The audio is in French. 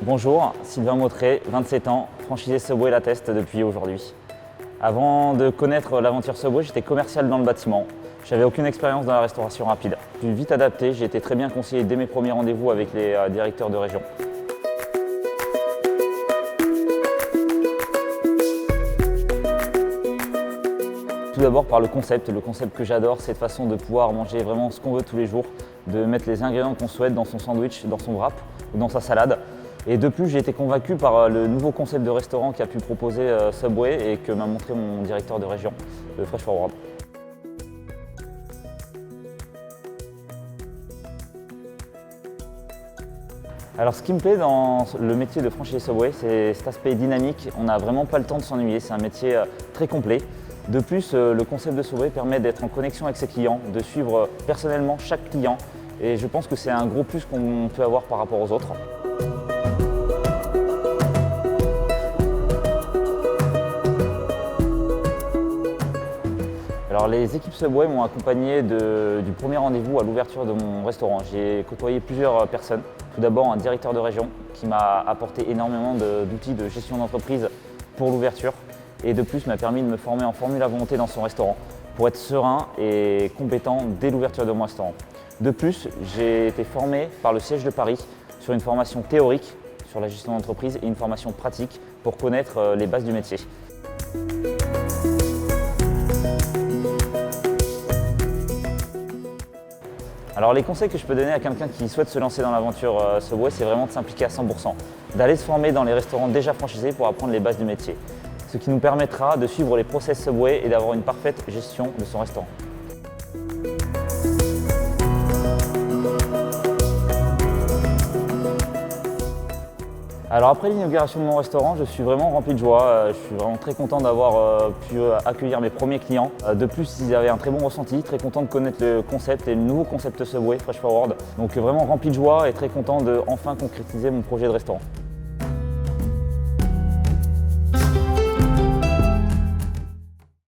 Bonjour, Sylvain Mautré, 27 ans, franchisé Subway La Teste depuis aujourd'hui. Avant de connaître l'aventure Subway, j'étais commercial dans le bâtiment. J'avais aucune expérience dans la restauration rapide. Je suis vite adapté, j'ai été très bien conseillé dès mes premiers rendez-vous avec les directeurs de région. Tout d'abord par le concept que j'adore, c'est de façon de pouvoir manger vraiment ce qu'on veut tous les jours, de mettre les ingrédients qu'on souhaite dans son sandwich, dans son wrap ou dans sa salade. Et de plus, j'ai été convaincu par le nouveau concept de restaurant qu'a pu proposer Subway et que m'a montré mon directeur de région, le Fresh Forward. Alors ce qui me plaît dans le métier de franchisé Subway, c'est cet aspect dynamique. On n'a vraiment pas le temps de s'ennuyer, c'est un métier très complet. De plus, le concept de Subway permet d'être en connexion avec ses clients, de suivre personnellement chaque client. Et je pense que c'est un gros plus qu'on peut avoir par rapport aux autres. Alors les équipes Subway m'ont accompagné du premier rendez-vous à l'ouverture de mon restaurant. J'ai côtoyé plusieurs personnes. Tout d'abord un directeur de région qui m'a apporté énormément d'outils de gestion d'entreprise pour l'ouverture et de plus m'a permis de me former en formule à volonté dans son restaurant pour être serein et compétent dès l'ouverture de mon restaurant. De plus, j'ai été formé par le siège de Paris sur une formation théorique sur la gestion d'entreprise et une formation pratique pour connaître les bases du métier. Alors les conseils que je peux donner à quelqu'un qui souhaite se lancer dans l'aventure Subway, c'est vraiment de s'impliquer à 100%, d'aller se former dans les restaurants déjà franchisés pour apprendre les bases du métier, ce qui nous permettra de suivre les process Subway et d'avoir une parfaite gestion de son restaurant. Alors après l'inauguration de mon restaurant, je suis vraiment rempli de joie. Je suis vraiment très content d'avoir pu accueillir mes premiers clients. De plus, ils avaient un très bon ressenti, très content de connaître le concept et le nouveau concept Subway, Fresh Forward. Donc vraiment rempli de joie et très content de enfin concrétiser mon projet de restaurant.